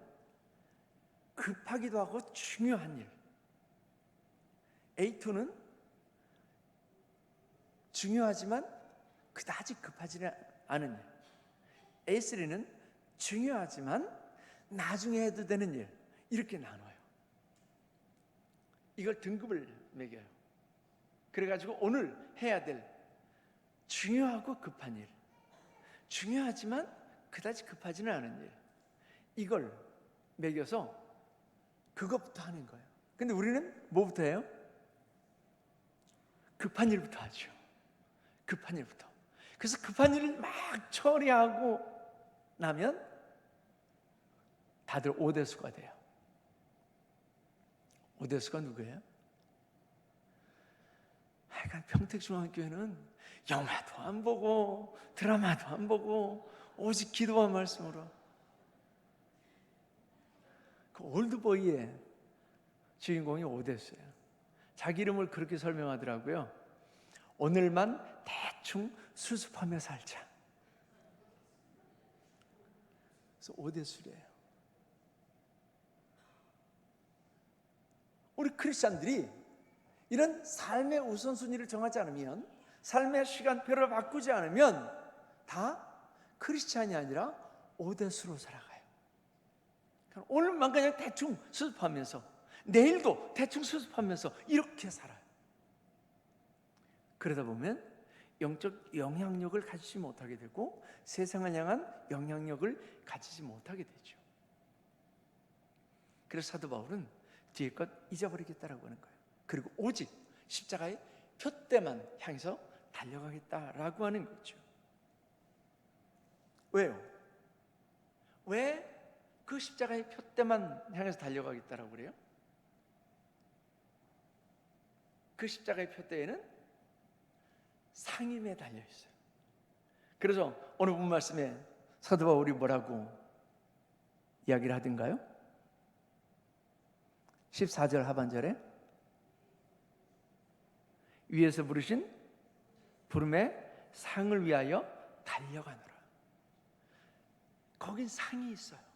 급하기도 하고 중요한 일, A2는 중요하지만 그다지 급하지는 않은 일, A3는 중요하지만 나중에 해도 되는 일, 이렇게 나눠요. 이걸 등급을 매겨요. 그래가지고 오늘 해야 될 중요하고 급한 일, 중요하지만 그다지 급하지는 않은 일, 이걸 매겨서 그것부터 하는 거예요. 근데 우리는 뭐부터 해요? 급한 일부터 하죠. 급한 일부터. 그래서 급한 일을 막 처리하고 나면 다들 오대수가 돼요. 오대수가 누구예요? 하여간 평택중앙교회는 영화도 안 보고 드라마도 안 보고 오직 기도와 말씀으로. 그 올드보이의 주인공이 오대수예요. 자기 이름을 그렇게 설명하더라고요. 오늘만 대충 수습하며 살자. 그래서 오대수래요. 우리 크리스찬들이 이런 삶의 우선순위를 정하지 않으면, 삶의 시간표를 바꾸지 않으면 다 크리스찬이 아니라 오대수로 살아가요. 오늘만 그냥 대충 수습하면서 내일도 대충 수습하면서 이렇게 살아요. 그러다 보면 영적 영향력을 가지지 못하게 되고 세상을 향한 영향력을 가지지 못하게 되죠. 그래서 사도 바울은 뒤에 것 잊어버리겠다라고 하는 거예요. 그리고 오직 십자가의 표대만 향해서 달려가겠다라고 하는 거죠. 왜요? 왜 그 십자가의 표대만 향해서 달려가겠다라고 그래요? 그 십자가의 표대에는 상임에 달려 있어요. 그래서 오늘 본 말씀에 사도 바울이 뭐라고 이야기를 하던가요? 14절 하반절에 위에서 부르신 부름의 상을 위하여 달려가노라. 거긴 상이 있어요.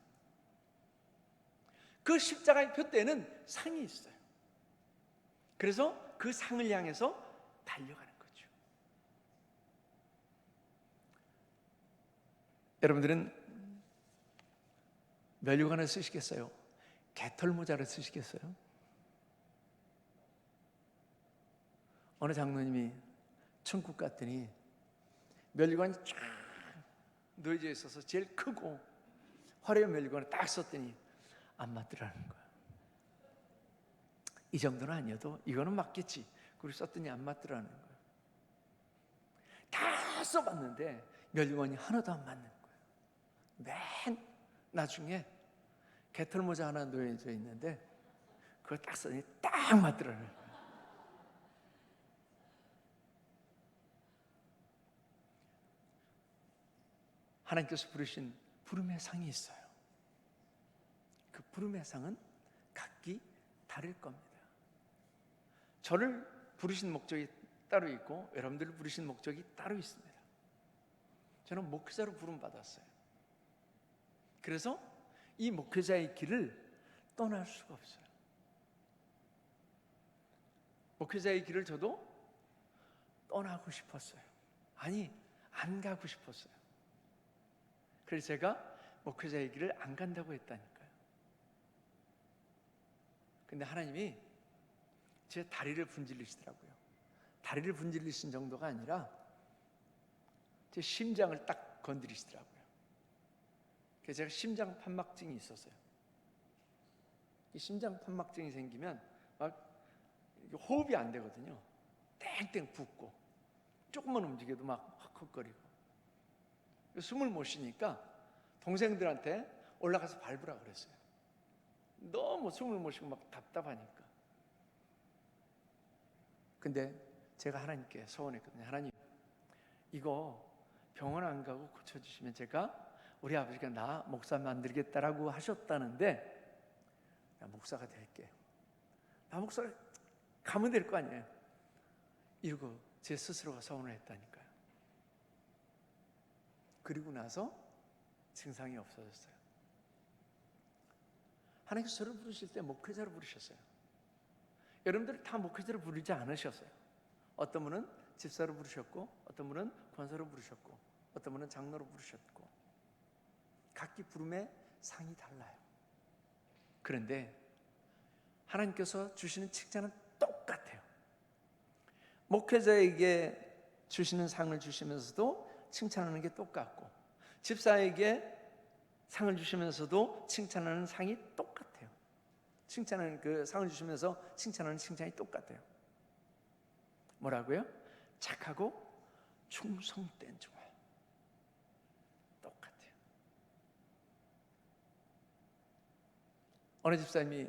그 십자가의 표대에는 상이 있어요. 그래서 그 상을 향해서 달려가는 거죠. 여러분들은 면류관을 쓰시겠어요? 개털모자를 쓰시겠어요? 어느 장로님이 천국 갔더니 면류관이 쫙 놓여져 있어서 제일 크고 화려한 면류관을 딱 썼더니 안 맞더라는 거야. 이 정도는 아니어도 이거는 맞겠지. 그리고 썼더니 안 맞더라는 거야. 다 써봤는데 멸류관이 하나도 안 맞는 거예요. 맨 나중에 개털 모자 하나 놓여져 있는데 그걸 딱 써니 딱 맞더라고요. 하나님께서 부르신 부름의 상이 있어요. 그 부름의 상은 각기 다를 겁니다. 저를 부르신 목적이 따로 있고 여러분들을 부르신 목적이 따로 있습니다. 저는 목회자로 부름 받았어요. 그래서 이 목회자의 길을 떠날 수가 없어요. 목회자의 길을 저도 떠나고 싶었어요. 아니, 안 가고 싶었어요. 그래서 제가 목회자의 길을 안 간다고 했다니까요. 근데 하나님이 제 다리를 분질리시더라고요. 다리를 분질리신 정도가 아니라 제 심장을 딱 건드리시더라고요. 그래서 제가 심장 판막증이 있었어요. 이 심장 판막증이 생기면 막 호흡이 안 되거든요. 땡땡 붓고 조금만 움직여도 막 헉헉거리고 숨을 못 쉬니까 동생들한테 올라가서 밟으라 그랬어요. 너무 숨을 못 쉬고 막 답답하니까. 근데 제가 하나님께 소원했거든요. 하나님, 이거 병원 안 가고 고쳐주시면 제가 우리 아버지가 나 목사 만들겠다라고 하셨다는데 나 목사가 될게요. 나 목사가 가면 될 거 아니에요. 이러고 제 스스로가 소원을 했다니까요. 그리고 나서 증상이 없어졌어요. 하나님께서 저를 부르실 때 목회자로 부르셨어요. 여러분들 다 목회자로 부르지 않으셨어요. 어떤 분은 집사로 부르셨고, 어떤 분은 권사로 부르셨고, 어떤 분은 장로로 부르셨고, 각기 부름의 상이 달라요. 그런데 하나님께서 주시는 칭찬은 똑같아요. 목회자에게 주시는 상을 주시면서도 칭찬하는 게 똑같고, 집사에게 상을 주시면서도 칭찬하는 상이 똑같아요. 칭찬하는 그 상을 주시면서 칭찬하는 칭찬이 똑같아요. 뭐라고요? 착하고 충성된 종을. 똑같아요. 어느 집사님이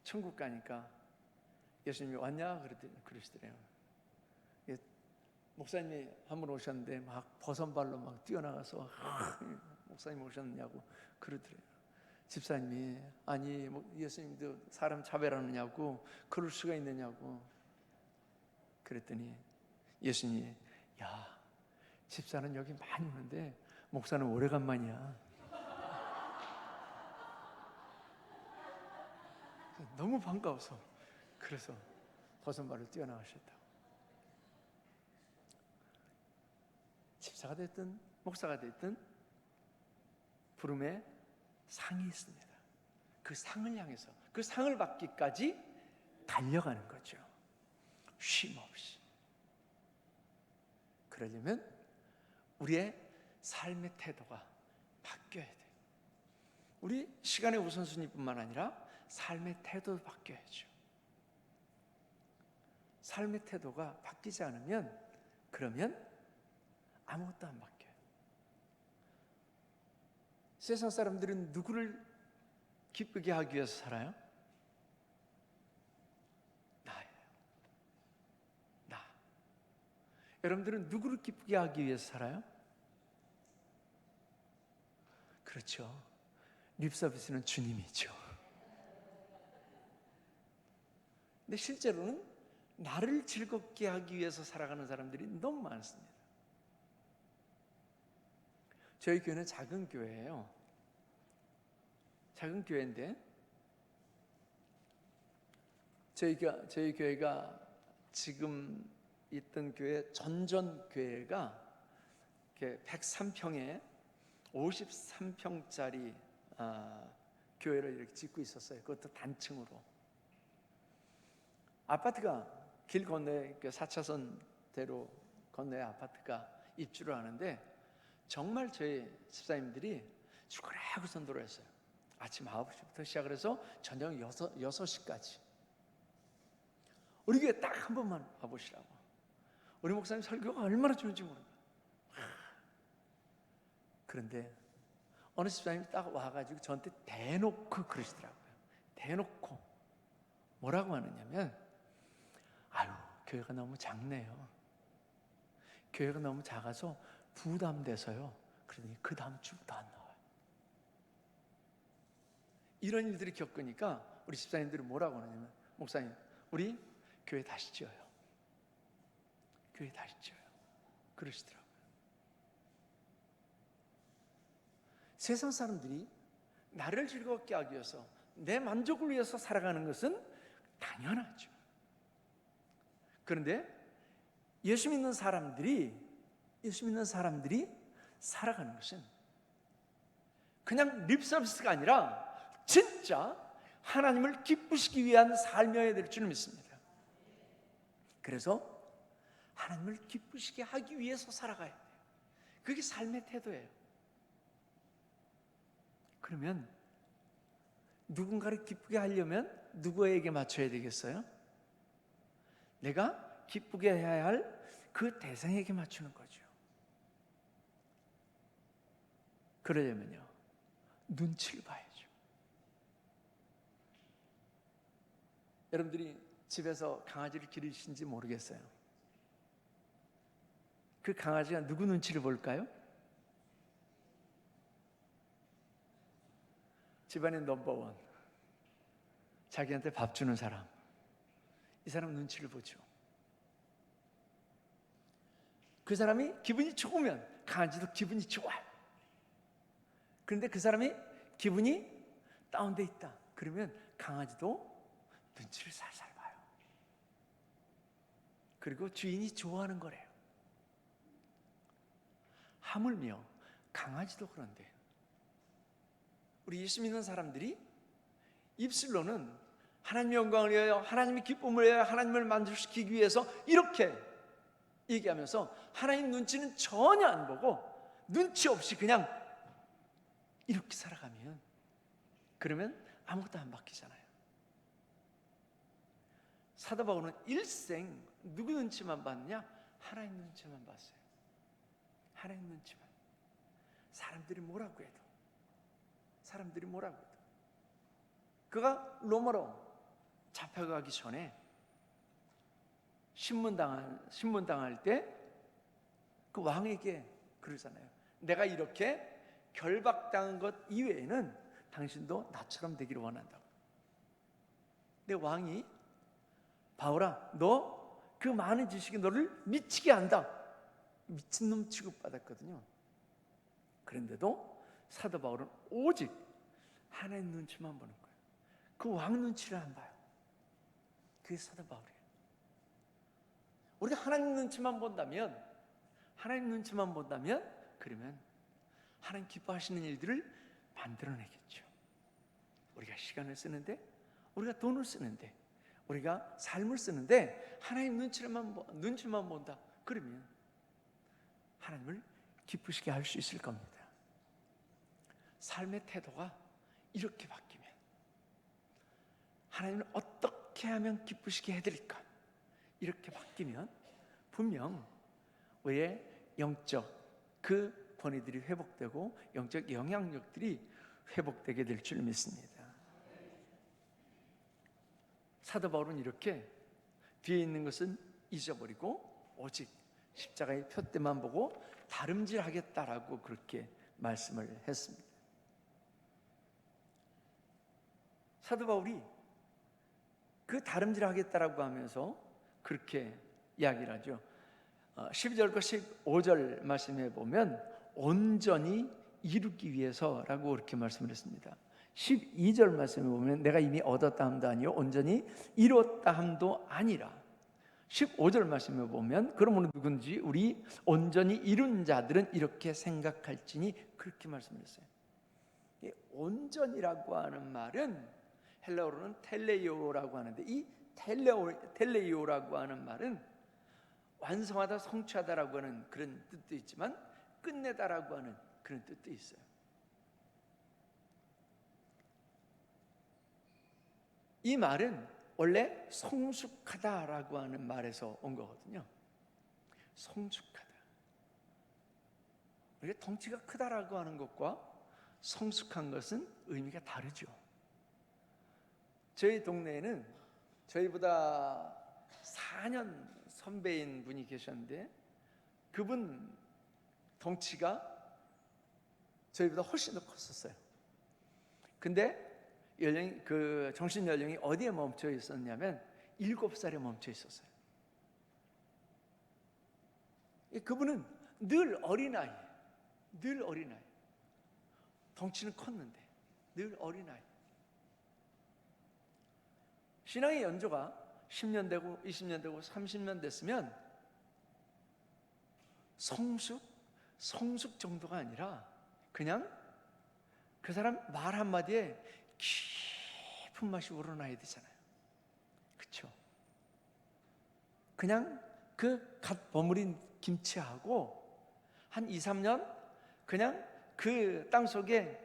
천국 가니까 예수님이 왔냐 그러시더래요. 목사님이 한 번 오셨는데 막 버선발로 막 뛰어나가서 목사님 오셨느냐고 그러더래요. 집사님이 아니 예수님도 사람 차별하느냐고 그럴 수가 있느냐고 그랬더니 예수님이 야, 집사는 여기 많이 오는데 목사는 오래간만이야. 너무 반가워서 그래서 버선발로 뛰어나가셨다고. 집사가 됐든 목사가 됐든 부름에 상이 있습니다. 그 상을 향해서 그 상을 받기까지 달려가는 거죠. 쉼 없이. 그러려면 우리의 삶의 태도가 바뀌어야 돼요. 우리 시간의 우선순위뿐만 아니라 삶의 태도도 바뀌어야죠. 삶의 태도가 바뀌지 않으면 그러면 아무것도 안 바뀌어요. 세상 사람들은 누구를 기쁘게 하기 위해서 살아요? 나예요. 나. 여러분들은 누구를 기쁘게 하기 위해서 살아요? 그렇죠. 립서비스는 주님이죠. 근데 실제로는 나를 즐겁게 하기 위해서 살아가는 사람들이 너무 많습니다. 저희 교회는 작은 교회예요. 작은 교회인데 저희 교회가 지금 있던 교회 전전 교회가 103평에 53평짜리 교회를 이렇게 짓고 있었어요. 그것도 단층으로. 아파트가 길 건너에 4차선대로 건너에 아파트가 입주를 하는데 정말 저희 집사님들이 죽으라고 선도를 했어요. 아침 9시부터 시작을 해서 저녁 6시까지 우리 교회 딱 한 번만 와보시라고. 우리 목사님 설교가 얼마나 좋은지 모릅니다. 그런데 어느 집사님이 딱 와가지고 저한테 대놓고 그러시더라고요. 대놓고 뭐라고 하느냐면, 아유, 교회가 너무 작네요. 교회가 너무 작아서 부담돼서요. 그러더니 그 다음 주부터 안 나와요. 이런 일들이 겪으니까 우리 집사님들이 뭐라고 하냐면, 목사님, 우리 교회 다시 지어요. 교회 다시 지어요. 그러시더라고요. 세상 사람들이 나를 즐겁게 하기 위해서, 내 만족을 위해서 살아가는 것은 당연하죠. 그런데 예수 믿는 사람들이 살아가는 것은 그냥 립서비스가 아니라 진짜 하나님을 기쁘시기 위한 삶이어야 될 줄 믿습니다. 그래서 하나님을 기쁘시게 하기 위해서 살아가야 돼요. 그게 삶의 태도예요. 그러면 누군가를 기쁘게 하려면 누구에게 맞춰야 되겠어요? 내가 기쁘게 해야 할 그 대상에게 맞추는 거죠. 그러려면요, 눈치를 봐야죠. 여러분들이 집에서 강아지를 기르시는지 모르겠어요. 그 강아지가 누구 눈치를 볼까요? 집안의 넘버원, 자기한테 밥 주는 사람, 이 사람 눈치를 보죠. 그 사람이 기분이 좋으면 강아지도 기분이 좋아요. 그런데 그 사람이 기분이 다운돼 있다, 그러면 강아지도 눈치를 살살 봐요. 그리고 주인이 좋아하는 거래요. 하물며 강아지도 그런데, 우리 예수 믿는 사람들이 입술로는 하나님의 영광을 위하여, 하나님의 기쁨을 위하여, 하나님을 만족시키기 위해서 이렇게 얘기하면서 하나님 눈치는 전혀 안 보고 눈치 없이 그냥 이렇게 살아가면, 그러면 아무것도 안 바뀌잖아요. 사도 바울은 일생 누구 눈치만 봤느냐? 하나님 눈치만 봤어요. 하나님 눈치만. 사람들이 뭐라고 해도 그가 로마로 잡혀가기 전에 신문당할 때 그 왕에게 그러잖아요. 내가 이렇게 결박당한 것 이외에는 당신도 나처럼 되기를 원한다고. 근데 왕이, 바울아, 너 그 많은 지식이 너를 미치게 한다, 미친놈 취급받았거든요. 그런데도 사도 바울은 오직 하나님 눈치만 보는 거예요. 그 왕 눈치를 안 봐요. 그게 사도 바울이에요. 우리가 하나님 눈치만 본다면 그러면 하나님 기뻐하시는 일들을 만들어내겠죠. 우리가 시간을 쓰는데, 우리가 돈을 쓰는데, 우리가 삶을 쓰는데 하나님 눈치만 본다, 그러면 하나님을 기쁘시게 할 수 있을 겁니다. 삶의 태도가 이렇게 바뀌면, 하나님을 어떻게 하면 기쁘시게 해드릴까, 이렇게 바뀌면 분명 우리의 영적 그 권위들이 회복되고 영적 영향력들이 회복되게 될 줄 믿습니다. 사도 바울은 이렇게 뒤에 있는 것은 잊어버리고 오직 십자가의 표대만 보고 다름질하겠다라고 그렇게 말씀을 했습니다. 사도 바울이 그 다름질하겠다라고 하면서 그렇게 이야기를 하죠. 12절과 15절 말씀해 보면 온전히 이루기 위해서라고 그렇게 말씀을 했습니다. 12절 말씀해 보면 내가 이미 얻었다 함도 아니요 온전히 이뤘다 함도 아니라, 15절 말씀해 보면 그러므로 누군지 우리 온전히 이룬 자들은 이렇게 생각할지니, 그렇게 말씀했어요. 온전이라고 하는 말은 헬라어로는 텔레이오라고 하는데, 이 텔레이오라고 하는 말은 완성하다, 성취하다라고 하는 그런 뜻도 있지만 끝내다라고 하는 그런 뜻도 있어요. 이 말은 원래 성숙하다라고 하는 말에서 온 거거든요. 성숙하다. 이게 덩치가 크다라고 하는 것과 성숙한 것은 의미가 다르죠. 저희 동네에는 저희보다 4년 선배인 분이 계셨는데 그분 덩치가 저희보다 훨씬 더 컸었어요. 근데 정신 연령이 어디에 멈춰 있었냐면 7살에 멈춰 있었어요. 그분은 늘 어린아이. 덩치는 컸는데 늘 어린아이. 신앙의 연조가 10년 되고 20년 되고 30년 됐으면 성숙 정도가 아니라 그냥 그 사람 말 한마디에 깊은 맛이 우러나야 되잖아요. 그렇죠? 그냥 그 갓 버무린 김치하고 한 2, 3년 그냥 그 땅 속에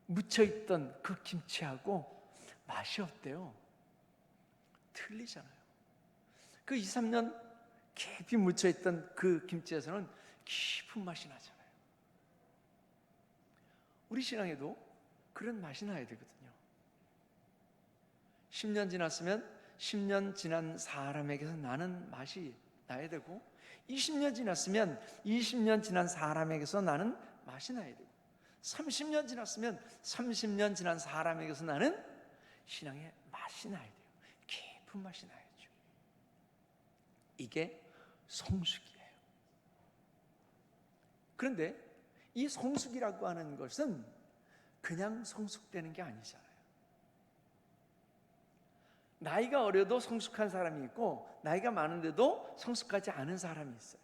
묻혀있던 그 김치하고 맛이 어때요? 틀리잖아요. 그 2, 3년 깊이 묻혀있던 그 김치에서는 깊은 맛이 나잖아요. 우리 신앙에도 그런 맛이 나야 되거든요. 10년 지났으면 10년 지난 사람에게서 나는 맛이 나야 되고 20년 지났으면 20년 지난 사람에게서 나는 맛이 나야 되고 30년 지났으면 30년 지난 사람에게서 나는 신앙의 맛이 나야 돼요. 깊은 맛이 나야죠. 이게 성숙이에요. 그런데 이 성숙이라고 하는 것은 그냥 성숙되는 게 아니잖아요. 나이가 어려도 성숙한 사람이 있고 나이가 많은데도 성숙하지 않은 사람이 있어요.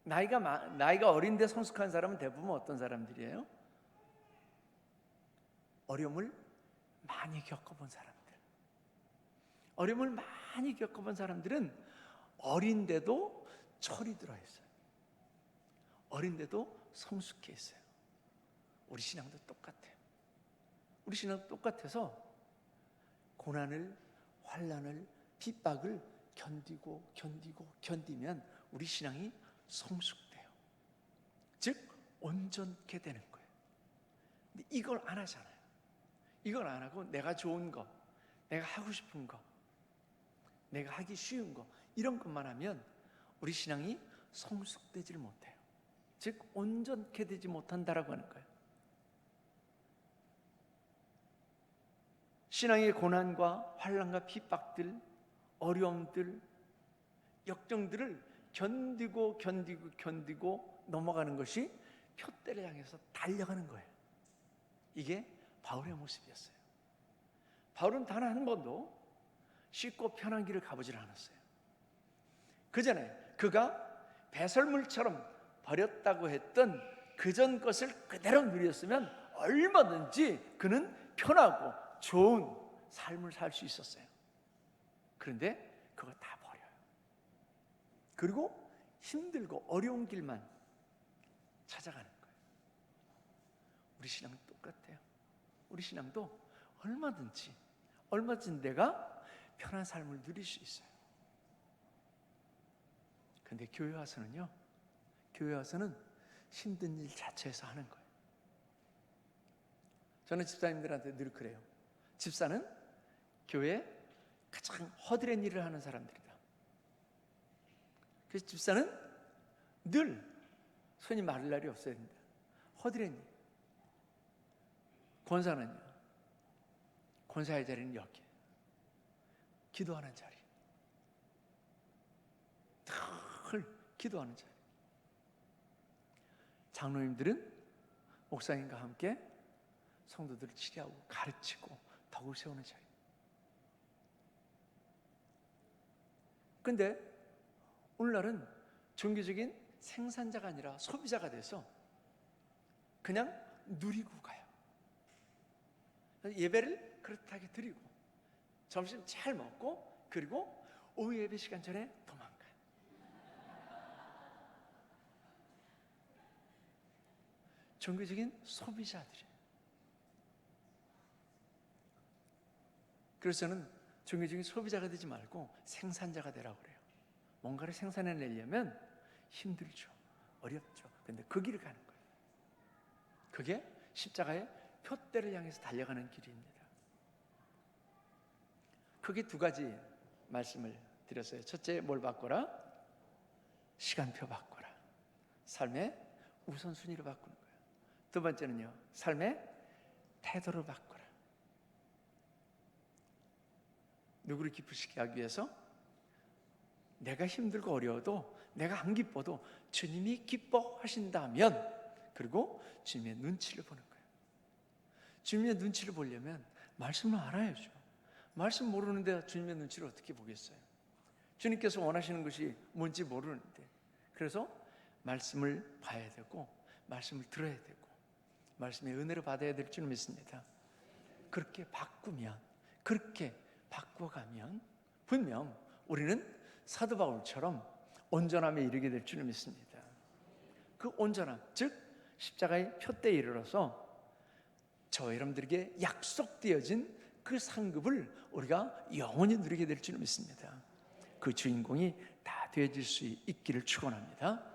나이가 어린데 성숙한 사람은 대부분 어떤 사람들이에요? 어려움을 많이 겪어본 사람들. 어려움을 많이 겪어본 사람들은 어린데도 철이 들어있어요. 어린데도 성숙해 있어요. 우리 신앙도 똑같아요. 우리 신앙도 똑같아서 고난을, 환난을, 핍박을 견디면 우리 신앙이 성숙돼요. 즉 온전케 되는 거예요. 근데 이걸 안 하잖아요. 이걸 안 하고 내가 좋은 거, 내가 하고 싶은 거, 내가 하기 쉬운 거 이런 것만 하면 우리 신앙이 성숙되지를 못해요. 즉 온전케 되지 못한다라고 하는 거예요. 신앙의 고난과 환난과 핍박들, 어려움들, 역정들을 견디고 넘어가는 것이 표대를 향해서 달려가는 거예요. 이게 바울의 모습이었어요. 바울은 단 한 번도 쉽고 편한 길을 가보질 않았어요. 그 전에 그가 배설물처럼 버렸다고 했던 그전 것을 그대로 누렸으면 얼마든지 그는 편하고 좋은 삶을 살 수 있었어요. 그런데 그거 다 버려요. 그리고 힘들고 어려운 길만 찾아가는 거예요. 우리 신앙은 똑같아요. 우리 신앙도 얼마든지 내가 편한 삶을 누릴 수 있어요. 그런데 교회 와서는 힘든 일 자체에서 하는 거예요. 저는 집사님들한테 늘 그래요. 집사는 교회에 가장 허드렛 일을 하는 사람들이다. 그래서 집사는 늘 손이 마를 날이 없어야 된다. 허드렛 일. 권사는요. 권사의 자리는 여기. 기도하는 자리. 늘 기도하는 자리. 장로님들은 목사님과 함께 성도들을 치료하고 가르치고 덕을 세우는 자리. 그런데 오늘날은 종교적인 생산자가 아니라 소비자가 돼서 그냥 누리고 가요. 예배를 그렇게 드리고 점심 잘 먹고 그리고 오후 예배 시간 전에 도망가요. 종교적인 소비자들이에요. 그래서 저는 종교적인 소비자가 되지 말고 생산자가 되라고 그래요. 뭔가를 생산해내려면 힘들죠. 어렵죠. 근데 그 길을 가는 거예요. 그게 십자가의 표대를 향해서 달려가는 길입니다. 크게 두 가지 말씀을 드렸어요. 첫째, 뭘 바꿔라? 시간표 바꿔라. 삶의 우선순위를 바꾸는 거예요. 두 번째는요, 삶의 태도를 바꿔라. 누구를 기쁘시게 하기 위해서? 내가 힘들고 어려워도, 내가 안 기뻐도 주님이 기뻐하신다면, 그리고 주님의 눈치를 보는 거예요. 주님의 눈치를 보려면 말씀을 알아야죠. 말씀 모르는데 주님의 눈치를 어떻게 보겠어요? 주님께서 원하시는 것이 뭔지 모르는데. 그래서 말씀을 봐야 되고, 말씀을 들어야 되고, 말씀의 은혜를 받아야 될 줄 믿습니다. 그렇게 바꾸면, 그렇게 바꿔가면 분명 우리는 사도 바울처럼 온전함에 이르게 될 줄 믿습니다. 그 온전함, 즉 십자가의 표대에 이르러서 저 여러분들에게 약속되어진 그 상급을 우리가 영원히 누리게 될 줄 믿습니다. 그 주인공이 다 되어질 수 있기를 축원합니다.